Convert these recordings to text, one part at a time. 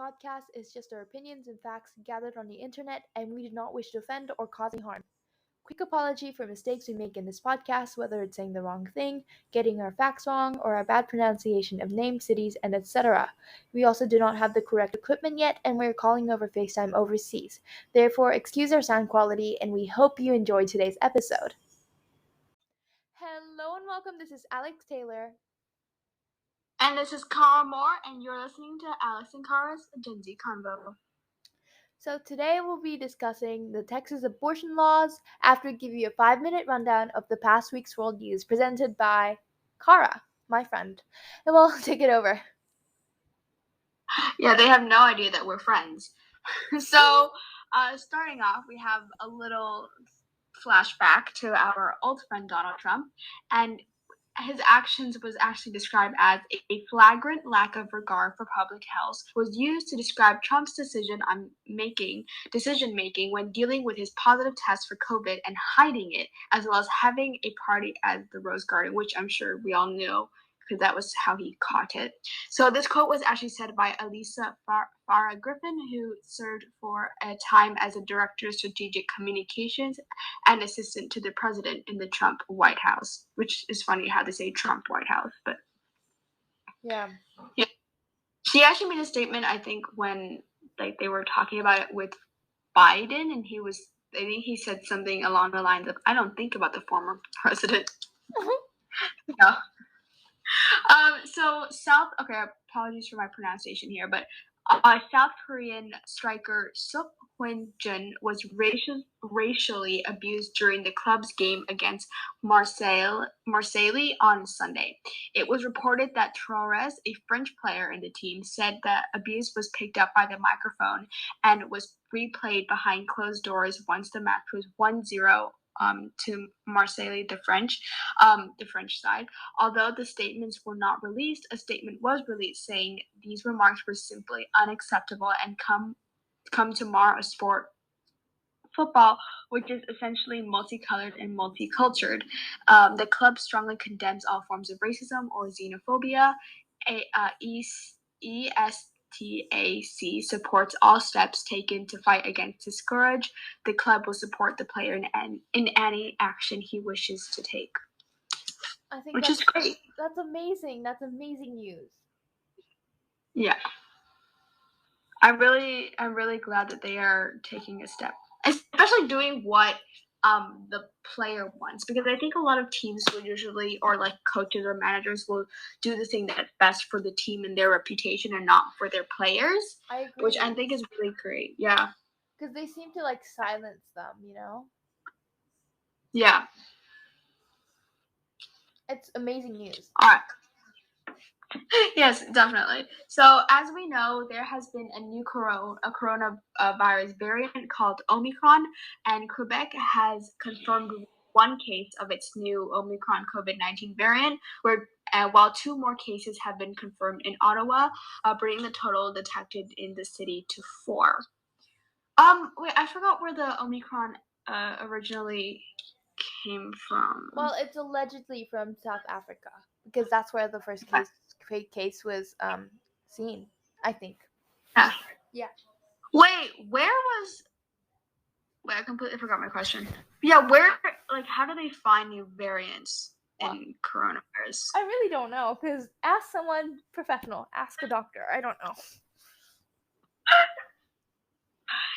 podcast is just our opinions and facts gathered on the internet, and we do not wish to offend or cause any harm. Quick apology for mistakes we make in this podcast, whether it's saying the wrong thing, getting our facts wrong, or a bad pronunciation of names, cities, and etc. We also do not have the correct equipment yet, and we're calling over FaceTime overseas. Therefore, excuse our sound quality, and we hope you enjoyed today's episode. Hello and welcome. This is Alex Taylor. And this is Cara Moore, and you're listening to Alex and Cara's Gen Z Convo. So today we'll be discussing the Texas abortion laws after we give you a 5-minute rundown of the past week's world news presented by Cara, my friend. And we'll take it over. Yeah, they have no idea that we're friends. So, starting off, we have a little flashback to our old friend Donald Trump, and his actions was actually described as a flagrant lack of regard for public health, was used to describe Trump's decision making when dealing with his positive test for COVID and hiding it, as well as having a party at the Rose Garden, which I'm sure we all knew because that was how he caught it. So this quote was actually said by Elisa Farah Griffin, who served for a time as a director of strategic communications and assistant to the president in the Trump White House, which is funny how they say Trump White House, but yeah. She actually made a statement, I think, when they were talking about it with Biden, and I think he said something along the lines of, "I don't think about the former president." Yeah. Apologies for my pronunciation here, but South Korean striker Suk Hwin-jun was racially abused during the club's game against Marseille on Sunday. It was reported that Torres, a French player in the team, said that abuse was picked up by the microphone and was replayed behind closed doors once the match was 1-0 to Marseille, the French side. Although the statements were not released, a statement was released saying these remarks were simply unacceptable and come to mar a sport, football, which is essentially multicolored and multicultured. The club strongly condemns all forms of racism or xenophobia. ESTAC supports all steps taken to fight against this scourge. The club will support the player in any action he wishes to take. I think which is great. That's amazing. That's amazing news. Yeah. I'm really glad that they are taking a step, especially doing what the player wants, because I think a lot of teams will usually, or like coaches or managers, will do the thing that's best for the team and their reputation and not for their players. I agree. Which I think is really great. Yeah. Because they seem to silence them, Yeah. It's amazing news. All right. Yes, definitely. So, as we know, there has been a new coronavirus variant called Omicron, and Quebec has confirmed one case of its new Omicron COVID-19 variant, while 2 more cases have been confirmed in Ottawa, bringing the total detected in the city to 4. Wait, I forgot where the Omicron originally came from. Well, it's allegedly from South Africa, because that's where the first case was seen, I think. Yeah. Wait, I completely forgot my question. Yeah, how do they find new variants in coronavirus? I really don't know, because ask someone professional. Ask a doctor. I don't know.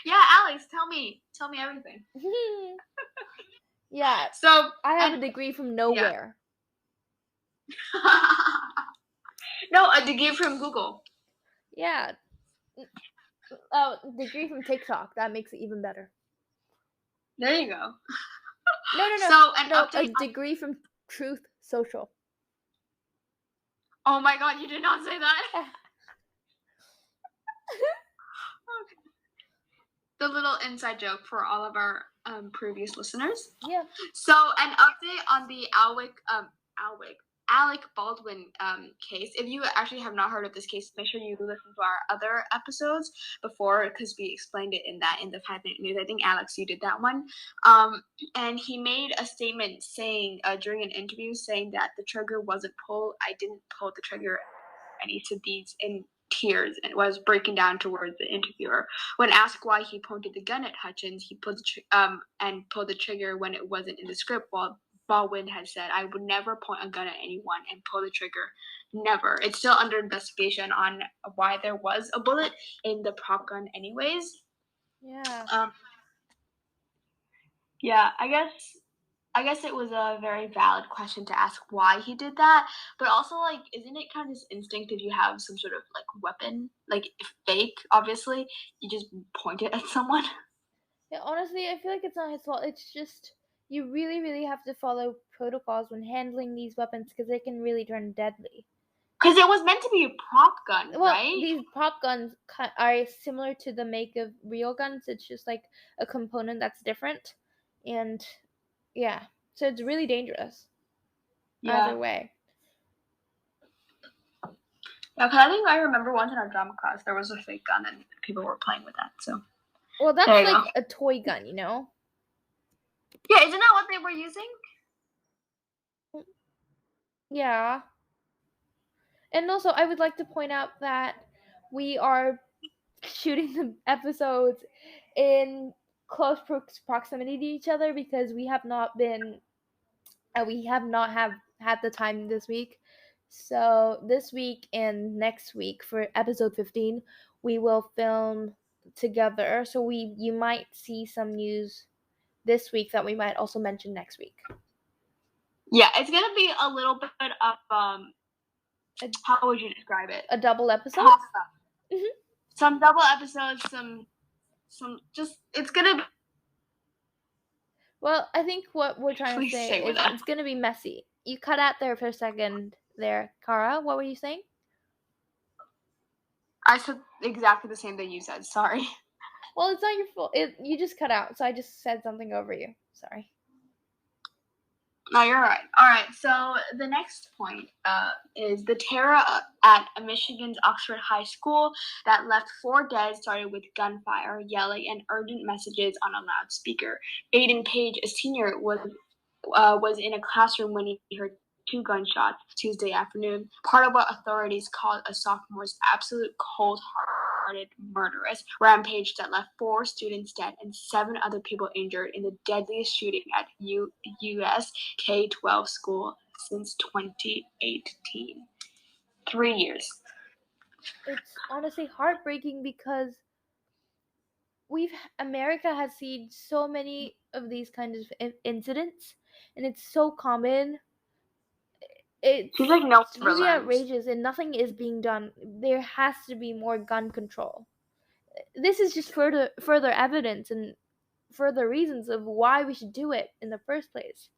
Yeah, Alex, tell me everything. Yeah. So I have a degree from nowhere. Yeah. No, a degree from Google. Yeah. Degree from TikTok. That makes it even better. There you go. No. A degree from Truth Social. Oh my God, you did not say that. Okay. The little inside joke for all of our previous listeners. Yeah. So an update on the Alec Baldwin case. If you actually have not heard of this case, make sure you listen to our other episodes before, because we explained it in the 5-minute news. I think, Alex, you did that one. And he made a statement saying during an interview saying that the trigger wasn't pulled. I didn't pull the trigger any of these tears and was breaking down towards the interviewer. When asked why he pointed the gun at Hutchins, he pulled the trigger when it wasn't in the script, while Baldwin had said, "I would never point a gun at anyone and pull the trigger. Never." It's still under investigation on why there was a bullet in the prop gun anyways. Yeah. Yeah, I guess it was a very valid question to ask why he did that, but also, like, isn't it kind of instinct if you have some sort of, like, weapon, like, fake, obviously, you just point it at someone? Yeah, honestly, I feel like it's not his fault. It's just you really, really have to follow protocols when handling these weapons because they can really turn deadly. Because it was meant to be a prop gun, Well, right? these prop guns are similar to the make of real guns. It's just like a component that's different, and yeah, so it's really dangerous. Yeah. Either way. Yeah, because I think I remember once in our drama class there was a fake gun and people were playing with that, so. Well, that's There you like go. a toy gun, you know? Yeah, isn't that what they were using? Yeah. And also, I would like to point out that we are shooting the episodes in close proximity to each other because we have not have had the time this week. So this week and next week for episode 15, we will film together. So you might see some news this week that we might also mention next week. Yeah, it's gonna be a little bit of how would you describe it? A double episode? Mm-hmm. Some double episodes, some just it's gonna be. Well, I think what we're trying to say is it's gonna be messy. You cut out there for a second there, Kara. What were you saying? I said exactly the same thing you said. Sorry. Well, it's not your fault. You just cut out, so I just said something over you. Sorry. No, you're right. All right. So the next point is the terror at Michigan's Oxford High School that left 4 dead started with gunfire, yelling, and urgent messages on a loudspeaker. Aiden Page, a senior, was in a classroom when he heard 2 gunshots Tuesday afternoon. Part of what authorities called a sophomore's absolute cold-hearted murderous rampage that left 4 students dead and 7 other people injured in the deadliest shooting at U.S. K-12 school since 2018. 3 years. It's honestly heartbreaking because America has seen so many of these kinds of incidents, and it's so common. It's Seems like no one really learns. outrageous, and nothing is being done. There has to be more gun control. This is just further evidence and further reasons of why we should do it in the first place.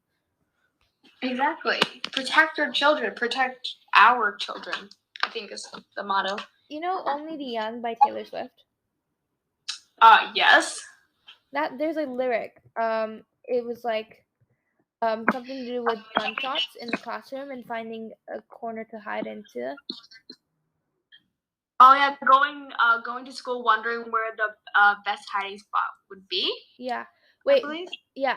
Exactly. Protect your children. Protect our children, I think is the motto. You know Only the Young by Taylor Swift? Yes. There's a lyric. It was like something to do with gunshots in the classroom and finding a corner to hide into. Oh yeah, going to school wondering where the best hiding spot would be. Yeah. Wait. I believe. Yeah.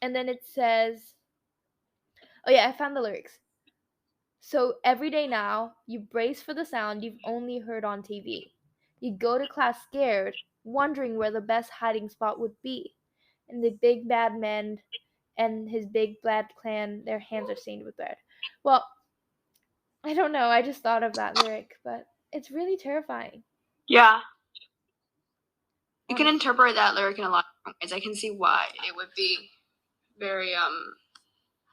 And then it says, oh yeah, I found the lyrics. So every day now, you brace for the sound you've only heard on TV. You go to class scared, wondering where the best hiding spot would be. And the big bad man and his big bad clan, their hands are stained with blood. Well, I don't know. I just thought of that lyric, but it's really terrifying. Yeah. You can interpret that lyric in a lot of different ways. I can see why it would be very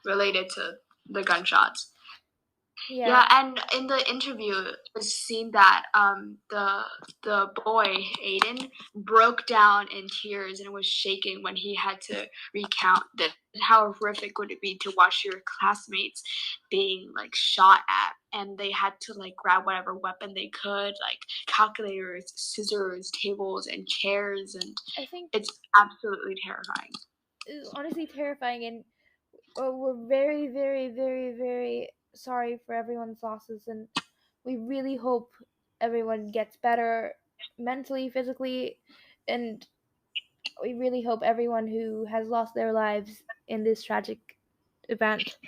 related to the gunshots. Yeah, and in the interview, it was seen that the boy Aiden broke down in tears and was shaking when he had to recount that how horrific would it be to watch your classmates being like shot at, and they had to like grab whatever weapon they could, like calculators, scissors, tables, and chairs, and I think it's absolutely terrifying. It's honestly terrifying, and we're very, very, very, very sorry for everyone's losses, and we really hope everyone gets better mentally, physically, and we really hope everyone who has lost their lives in this tragic event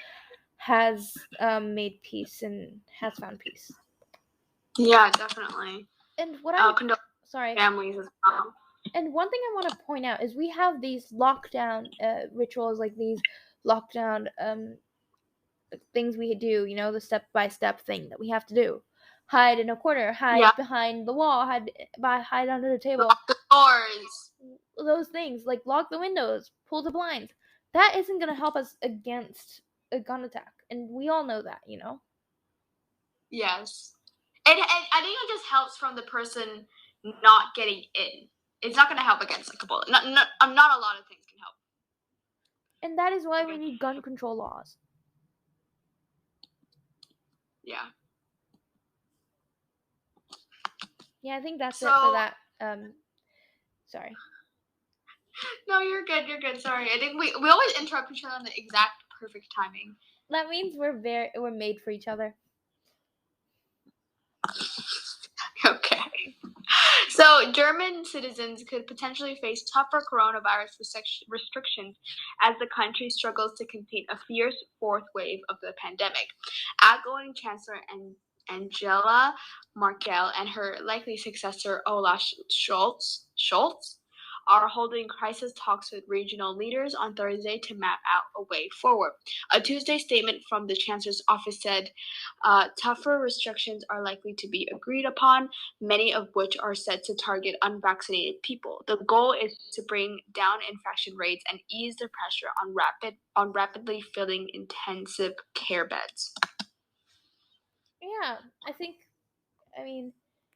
has made peace and has found peace. Yeah, definitely. And what sorry. Families as well. And one thing I want to point out is we have these lockdown rituals, like these lockdown things we do, the step-by-step thing that we have to do. Hide in a corner, hide behind the wall, hide under the table. Lock the doors. Those things, like lock the windows, pull the blinds. That isn't going to help us against a gun attack. And we all know that, Yes. And I think it just helps from the person not getting in. It's not going to help against like a bullet. Not a lot of things can help. And that is why we need gun control laws. Yeah. Yeah, I think that's it for that. Sorry. No, you're good. Sorry. I think we always interrupt each other on the exact perfect timing. That means we're made for each other. Okay. So, German citizens could potentially face tougher coronavirus restrictions as the country struggles to contain a fierce fourth wave of the pandemic. Outgoing Chancellor Angela Merkel and her likely successor Olaf Scholz are holding crisis talks with regional leaders on Thursday to map out a way forward. A Tuesday statement from the Chancellor's office said tougher restrictions are likely to be agreed upon, many of which are set to target unvaccinated people. The goal is to bring down infection rates and ease the pressure on rapidly filling intensive care beds. Yeah, I mean,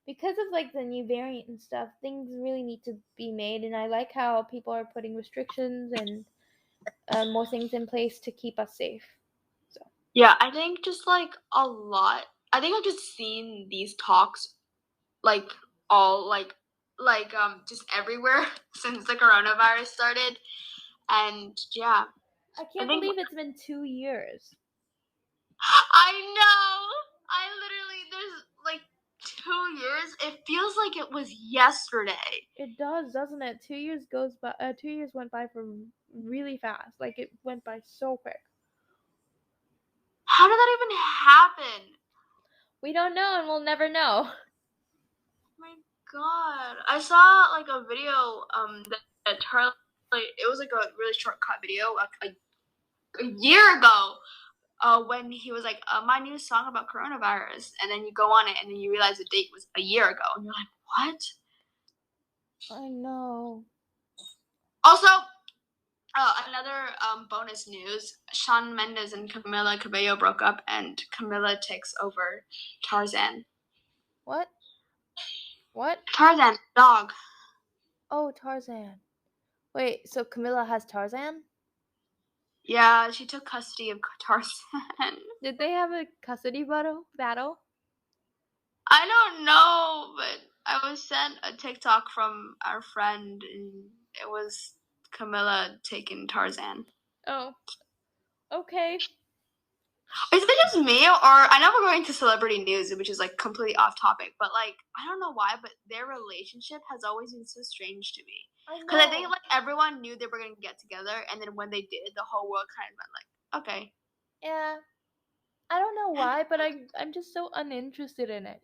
because of like the new variant and stuff, things really need to be made, and I like how people are putting restrictions and more things in place to keep us safe. So yeah, I think just like a lot. I think I've just seen these talks like all like just everywhere since the coronavirus started, and yeah. I can't believe it's been 2 years. I know. There's like 2 years. It feels like it was yesterday. It does, doesn't it? 2 years goes by. 2 years went by from really fast. Like it went by so quick. How did that even happen? We don't know, and we'll never know. Oh my god! I saw like a video that Charlie. It was like a really shortcut video like a year ago. When he was like, my new song about coronavirus, and then you go on it, and then you realize the date was a year ago, and you're like, what? I know. Also, another bonus news: Shawn Mendes and Camila Cabello broke up, and Camila takes over Tarzan. What? Tarzan, dog. Oh, Tarzan. Wait, so Camilla has Tarzan? Yeah, she took custody of Tarzan. Did they have a custody battle? I don't know, but I was sent a TikTok from our friend, and it was Camilla taking Tarzan. Oh. Okay. Is it just me, or I know we're going to celebrity news, which is like completely off topic, but like I don't know why, but their relationship has always been so strange to me. Because I think like everyone knew they were gonna get together, and then when they did, the whole world kind of went like, okay. Yeah. I don't know why, but I'm just so uninterested in it,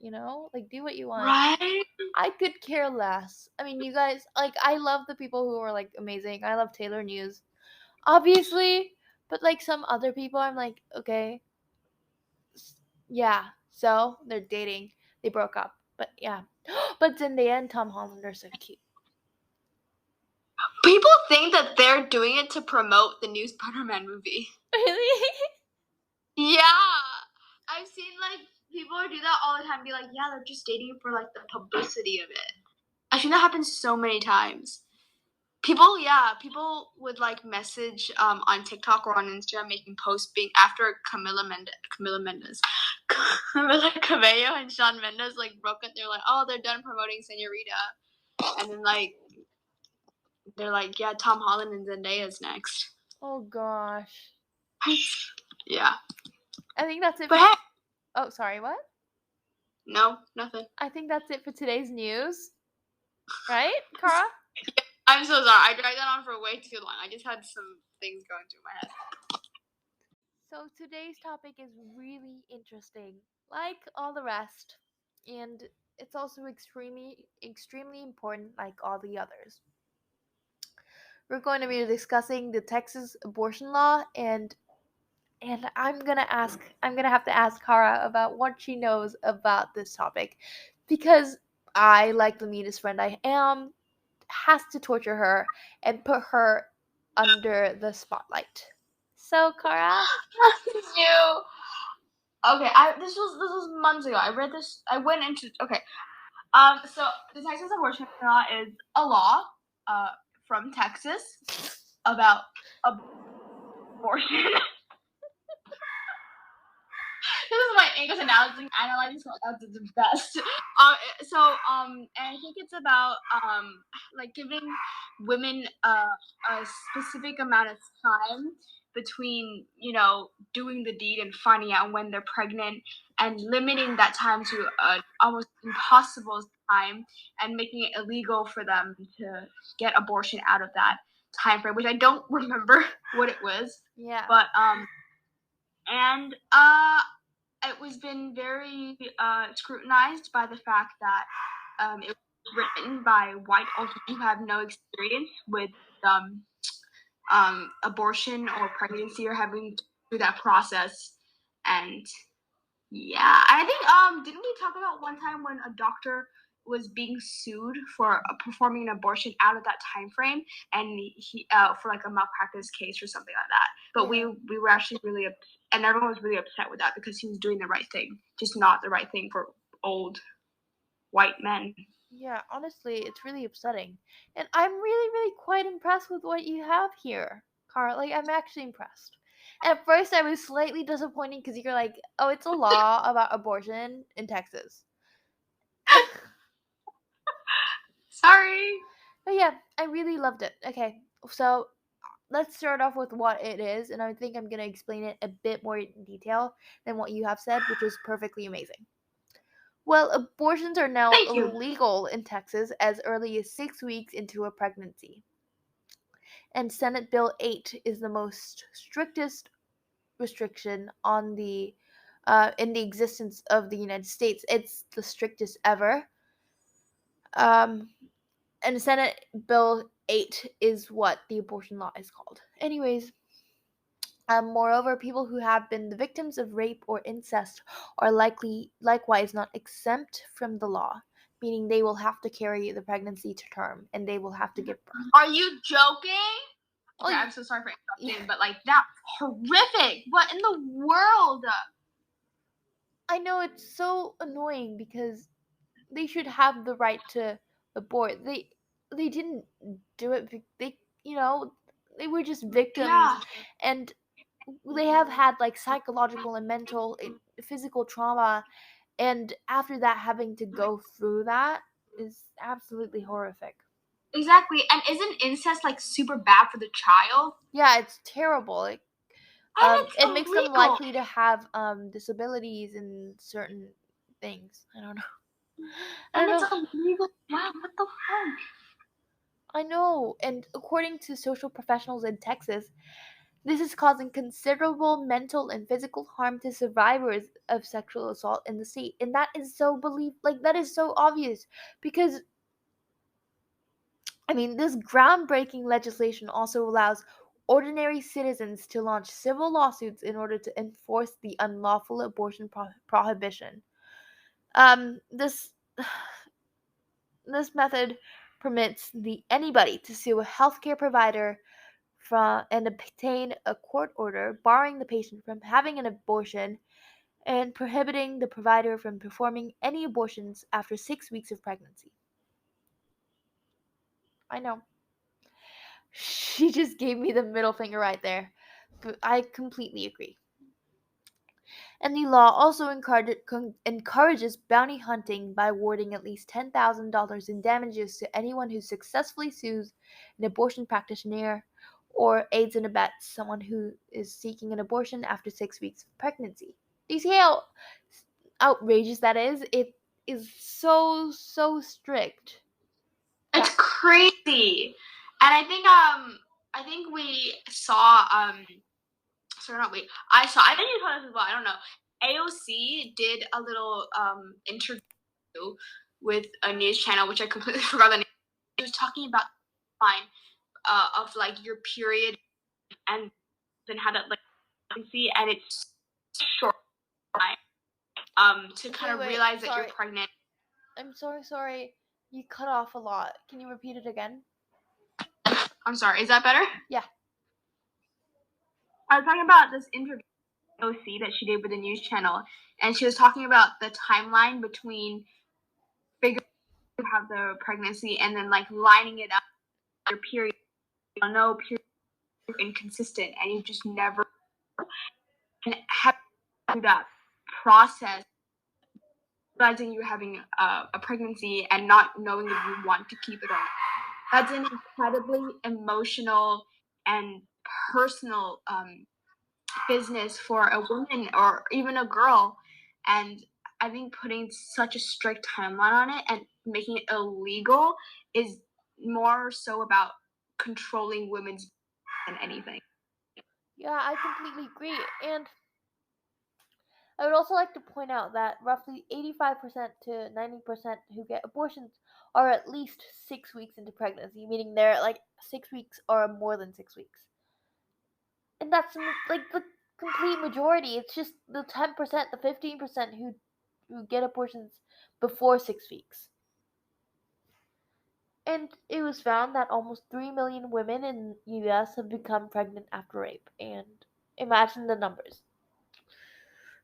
Like, do what you want. Right? I could care less. I mean, you guys, like, I love the people who are, like, amazing. I love Taylor News, obviously, but, like, some other people, I'm like, okay, yeah, so they're dating. They broke up, but yeah. But Zendaya and Tom Holland are so cute. People think that they're doing it to promote the new Spider-Man movie. Really? Yeah. I've seen, like, people do that all the time, be like, yeah, they're just dating for, like, the publicity of it. I've seen that happen so many times. People would like message on TikTok or on Instagram making posts being after Camila Cabello and Shawn Mendes like broke it. They're like, oh, they're done promoting Senorita, and then like they're like, yeah, Tom Holland and Zendaya's next. Oh gosh. Yeah. I think that's it. But hey. Oh, sorry, what? No, nothing. I think that's it for today's news. Right, Cara? Yeah, I'm so sorry. I dragged that on for way too long. I just had some things going through my head. So today's topic is really interesting, like all the rest. and it's also extremely important like all the others. We're going to be discussing the Texas abortion law, and I'm going to have to ask Kara about what she knows about this topic, because I, like the meanest friend I am, has to torture her and put her under the spotlight. So, Kara? You. Okay, this was months ago. I read this. I went into okay. So the Texas abortion law is a law, from Texas about abortion. This is my English analyzing so that's the best. And I think it's about like giving women a specific amount of time between doing the deed and finding out when they're pregnant, and limiting that time to an almost impossible time, and making it illegal for them to get abortion out of that time frame, which I don't remember what it was. Yeah. But and it was been very scrutinized by the fact that it was written by white adults who have no experience with abortion or pregnancy, or having to do that process. And yeah, I think didn't we talk about one time when a doctor was being sued for performing an abortion out of that time frame, and he for like a malpractice case or something like that. But Yeah. we were actually really and everyone was really upset with that, because he was doing the right thing, just not the right thing for old white men. Yeah, honestly, it's really upsetting. And I'm really, really quite impressed with what you have here, Kara. Like, I'm actually impressed. At first, I was slightly disappointed because you're like, oh, it's a law about abortion in Texas. Sorry. But yeah, I really loved it. Okay, so let's start off with what it is, and I think I'm going to explain it a bit more in detail than what you have said, which is perfectly amazing. Well, abortions are now Thank you. illegal in Texas as early as 6 weeks into a pregnancy. And Senate Bill 8 is the most strictest restriction on the in the existence of the United States. It's the strictest ever. And Senate Bill 8 is what the abortion law is called. Anyways, moreover, people who have been the victims of rape or incest are likewise not exempt from the law, meaning they will have to carry the pregnancy to term and they will have to give birth. Are you joking? Okay, Oh, I'm so sorry for interrupting, but like that's horrific. What in the world? I know, it's so annoying because they should have the right to abort. They didn't do it. They they were just victims, Yeah. and they have had like psychological and mental, physical trauma, and after that, having to go through that is absolutely horrific. Exactly. And isn't incest like super bad for the child? Yeah, it's terrible. Like, And it's it makes them illegal. likely to have disabilities and certain things. I don't know. And it's illegal. Wow, what the fuck? I know. And according to social professionals in Texas, this is causing considerable mental and physical harm to survivors of sexual assault in the state. And that is so that is so obvious, because I mean, this groundbreaking legislation also allows ordinary citizens to launch civil lawsuits in order to enforce the unlawful abortion prohibition. This this method permits anybody to sue a healthcare provider and obtain a court order barring the patient from having an abortion and prohibiting the provider from performing any abortions after 6 weeks of pregnancy. I know. She just gave me the middle finger right there. But I completely agree. And the law also encourages bounty hunting by awarding at least $10,000 in damages to anyone who successfully sues an abortion practitioner or aids and abets someone who is seeking an abortion after 6 weeks of pregnancy. Do you see how outrageous that is? It is so, so strict. It's crazy. And I think we saw sorry, not we. I think you saw this as well. I don't know. AOC did a little interview with a news channel, which I completely forgot the name. She was talking about fine of like your period and then how to like pregnancy, and it's short time to kind of realize that you're pregnant. I'm sorry. You cut off a lot. Can you repeat it again? I'm sorry. Is that better? Yeah. I was talking about this interview OC that she did with the news channel, and she was talking about the timeline between figuring out you have the pregnancy and then like lining it up your period. You know, period inconsistent, and you just never and have to do that process, realizing you're having a pregnancy and not knowing if you want to keep it or not. That's an incredibly emotional and personal business for a woman or even a girl, and I think putting such a strict timeline on it and making it illegal is more so about controlling women's than anything. Yeah, I completely agree. And I would also like to point out that roughly 85% to 90% who get abortions are at least 6 weeks into pregnancy, meaning they're like 6 weeks or more than 6 weeks. And that's like the complete majority. It's just the 10%, the 15% who get abortions before 6 weeks. And it was found that almost 3 million women in the US have become pregnant after rape. And imagine the numbers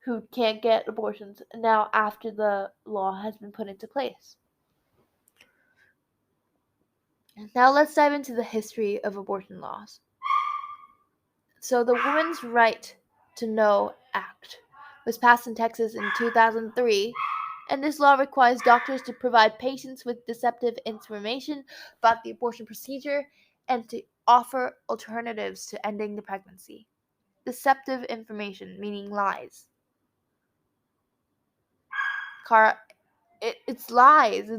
who can't get abortions now after the law has been put into place. Now let's dive into the history of abortion laws. So the Women's Right to Know Act was passed in Texas in 2003, and this law requires doctors to provide patients with deceptive information about the abortion procedure and to offer alternatives to ending the pregnancy. Deceptive information, meaning lies. It's lies.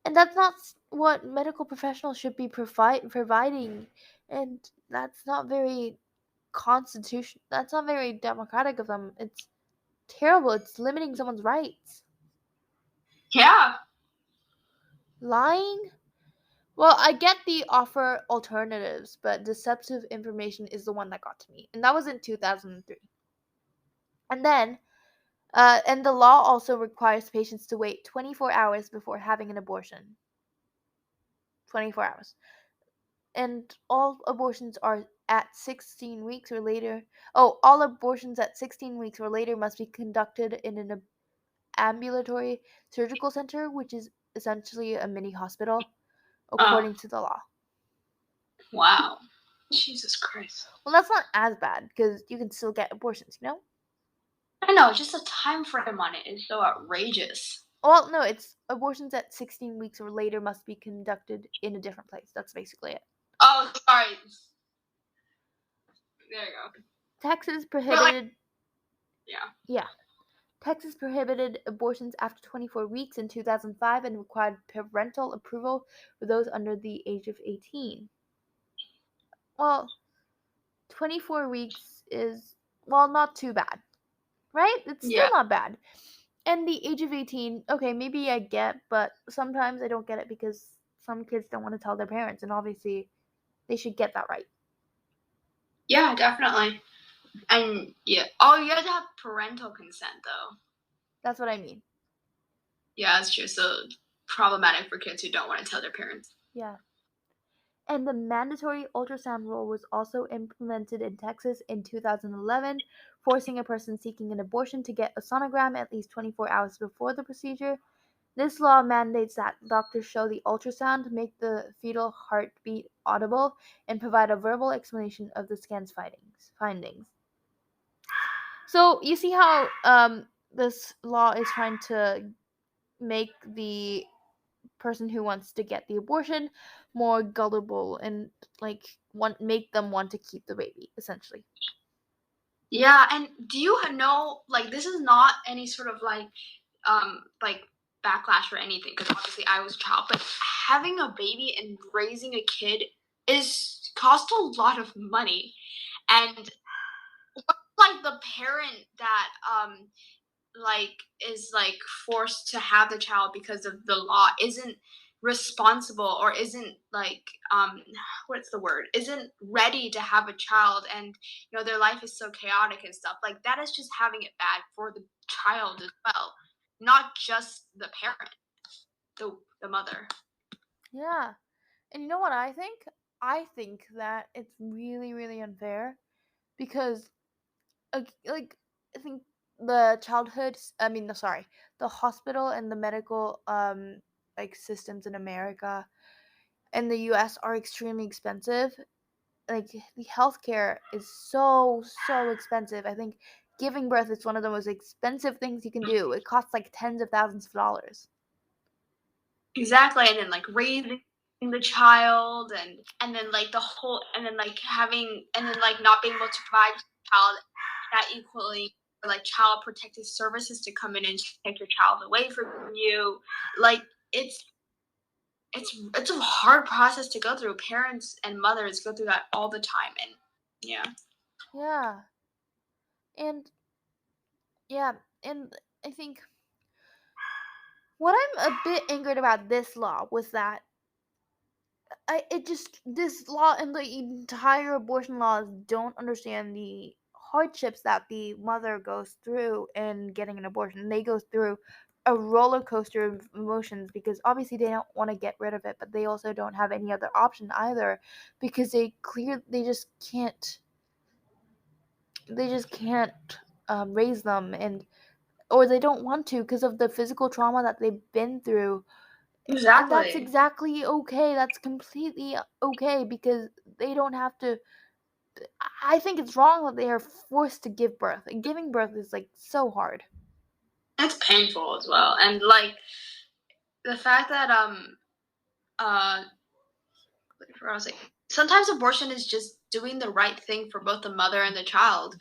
And that's not what medical professionals should be providing, and that's not very that's not very democratic of them. It's terrible. It's limiting someone's rights. Yeah. Lying? Well, I get the offer alternatives, but deceptive information is the one that got to me, and that was in 2003. And then and the law also requires patients to wait 24 hours before having an abortion. 24 hours. And all abortions are at 16 weeks or later. Oh, all abortions at 16 weeks or later must be conducted in an ambulatory surgical center, which is essentially a mini hospital, according to the law. Wow. Jesus Christ. Well, that's not as bad because you can still get abortions, you know? I know, just the time frame on it is so outrageous. Well, no, it's abortions at 16 weeks or later must be conducted in a different place. That's basically it. Oh, sorry. There you go. Texas prohibited. Yeah. Texas prohibited abortions after 24 weeks in 2005 and required parental approval for those under the age of 18. Well, 24 weeks is, well, not too bad, right? It's still not bad. And the age of 18, okay, maybe I get, but sometimes I don't get it because some kids don't want to tell their parents, and obviously they should get that right. Yeah, definitely. And yeah. Oh, you have to have parental consent, though. That's what I mean. Yeah, that's true. So problematic for kids who don't want to tell their parents. Yeah. And the mandatory ultrasound rule was also implemented in Texas in 2011, forcing a person seeking an abortion to get a sonogram at least 24 hours before the procedure. This law mandates that doctors show the ultrasound, make the fetal heartbeat audible, and provide a verbal explanation of the scan's findings. So you see how this law is trying to make the person who wants to get the abortion more gullible and make them want to keep the baby, essentially. Yeah, and do you know, like, this is not any sort of like backlash or anything, because obviously I was a child, but having a baby and raising a kid cost a lot of money, and like the parent that is forced to have the child because of the law isn't responsible or isn't what's the word, isn't ready to have a child, and their life is so chaotic and stuff, like that is just having it bad for the child as well, not just the parent, the mother. Yeah. And you know what I think? I think that it's really, really unfair because, like I think the hospital and the medical systems in America and the US are extremely expensive. Like the healthcare is so expensive. I think giving birth is one of the most expensive things you can do. It costs like tens of thousands of dollars. Exactly, and then raising the child, and then the whole, and then having, and then not being able to provide for the child that equally, or child protective services to come in and take your child away from you. Like it's it's a hard process to go through. Parents and mothers go through that all the time, and yeah. Yeah. And yeah, and I think what I'm a bit angered about this law was that this law and the entire abortion laws don't understand the hardships that the mother goes through in getting an abortion. They go through a roller coaster of emotions because obviously they don't want to get rid of it, but they also don't have any other option either because they just can't raise them, and or they don't want to because of the physical trauma that they've been through. And that's Exactly. exactly okay. That's completely okay because they don't have to. I think it's wrong that they are forced to give birth. And giving birth is like so hard. It's painful as well, and the fact that uh I was like, sometimes abortion is just doing the right thing for both the mother and the child,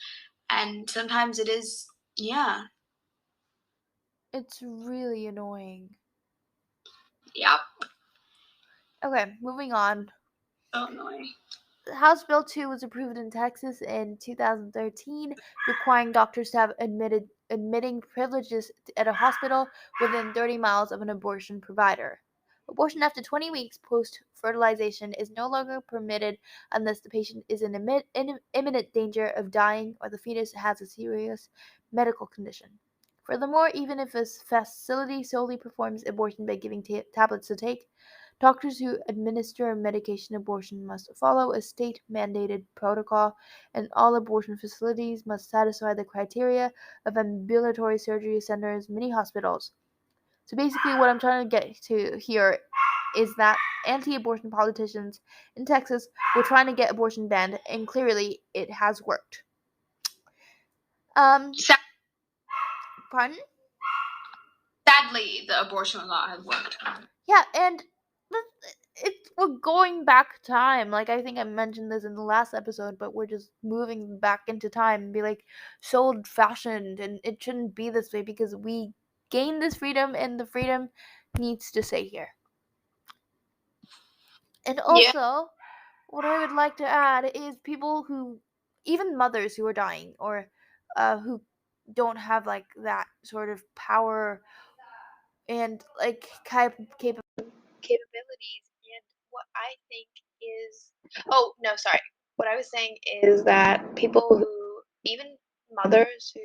and sometimes it is, yeah, It's really annoying. yeah, Okay, moving on. so annoying. House Bill 2 was approved in Texas in 2013, requiring doctors to have admitting privileges at a hospital within 30 miles of an abortion provider. Abortion after 20 weeks post fertilization is no longer permitted unless the patient is in imminent danger of dying or the fetus has a serious medical condition. Furthermore, even if a facility solely performs abortion by giving tablets to take, doctors who administer medication abortion must follow a state mandated protocol, and all abortion facilities must satisfy the criteria of ambulatory surgery centers, many hospitals. So basically, what I'm trying to get to here is that anti abortion politicians in Texas were trying to get abortion banned, and clearly it has worked. Um, Pardon? Sadly, the abortion law has worked. Yeah, and we're going back time. Like I think I mentioned this in the last episode, but we're just moving back into time and be like so old fashioned, and it shouldn't be this way because we gained this freedom, and the freedom needs to stay here. And Yeah. also, what I would like to add is people who, even mothers who are dying or who don't have like that sort of power and like capabilities. And what I think is, oh no, sorry. What I was saying is that people who, even mothers who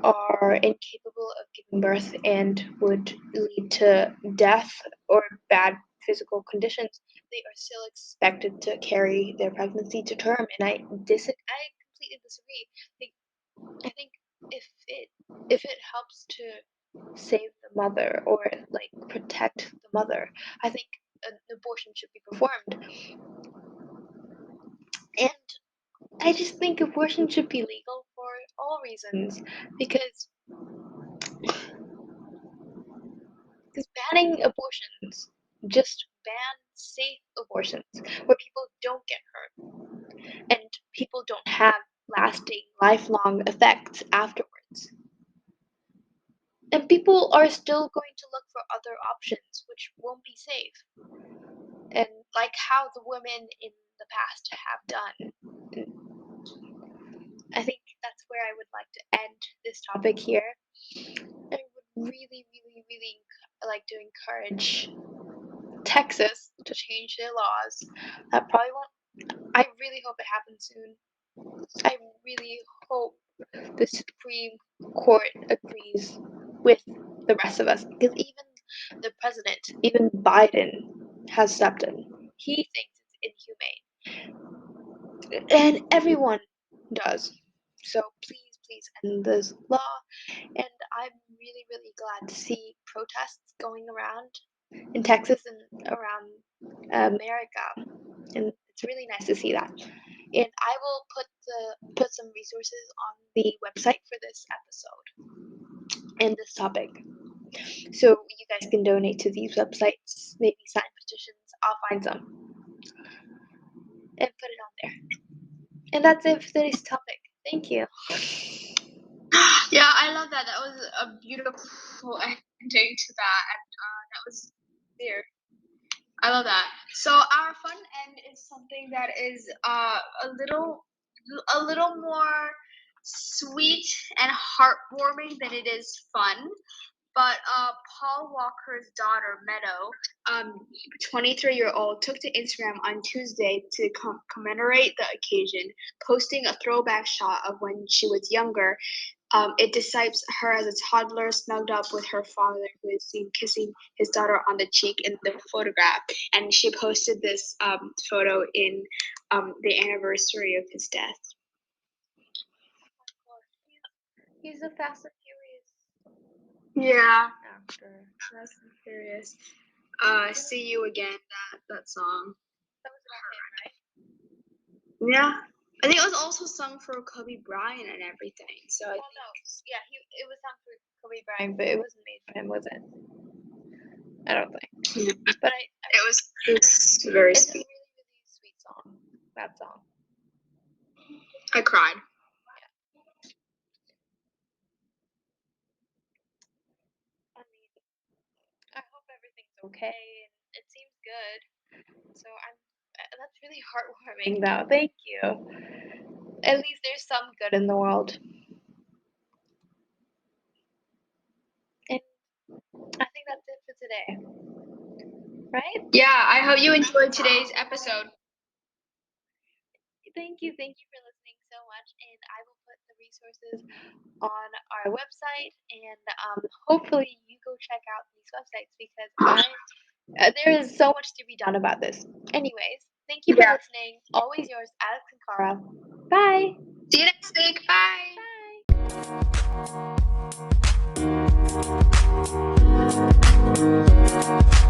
are incapable of giving birth and would lead to death or bad physical conditions, they are still expected to carry their pregnancy to term. And I completely disagree. I think if it helps to save the mother or like protect the mother, I think an abortion should be performed. And I just think abortion should be legal for all reasons because banning abortions just ban safe abortions where people don't get hurt and people don't have lasting lifelong effects afterwards. And people are still going to look for other options which won't be safe. And like how the women in the past have done. I think that's where I would like to end this topic here. I would really, really, really like to encourage Texas to change their laws. That probably won't. I really hope it happens soon. I really hope the Supreme Court agrees with the rest of us, because even the president, even Biden, has stepped in. He thinks it's inhumane, and everyone does. So please end this law. And I'm really, really glad to see protests going around in Texas and around America, and it's really nice to see that. And I will put some resources on the website for this episode and this topic, so you guys can donate to these websites, maybe sign petitions. I'll find some and put it on there. And that's it for today's topic. Thank you. Yeah, I love that. That was a beautiful ending to that, and that was clear. I love that. So our fun end is something that is a little more sweet and heartwarming than it is fun. But Paul Walker's daughter, Meadow, 23-year-old, took to Instagram on Tuesday to commemorate the occasion, posting a throwback shot of when she was younger. It depicts her as a toddler snugged up with her father, who is seen kissing his daughter on the cheek in the photograph. And she posted this photo in the anniversary of his death. He's a Fast and Furious Yeah. actor. Fast and Furious. See You Again, that song. That was about him, right? Yeah. I think it was also sung for Kobe Bryant and everything. So no. Yeah, it was sung for Kobe Bryant, but it wasn't made for him, was it? I don't think. Yeah. But it was very it's sweet. a really, really sweet song. That song. I cried. I mean, I hope everything's okay, and it seems good. So that's really heartwarming, though. Thank you. At least there's some good in the world. And I think that's it for today. Right? Yeah, I hope you enjoyed today's episode. Thank you for listening so much, and I will put the resources on our website, and hopefully you go check out these websites, because there is so much to be done about this. Anyways, thank you for listening. Always yours, Alex and Cara. Bye. See you next week. Bye. Bye.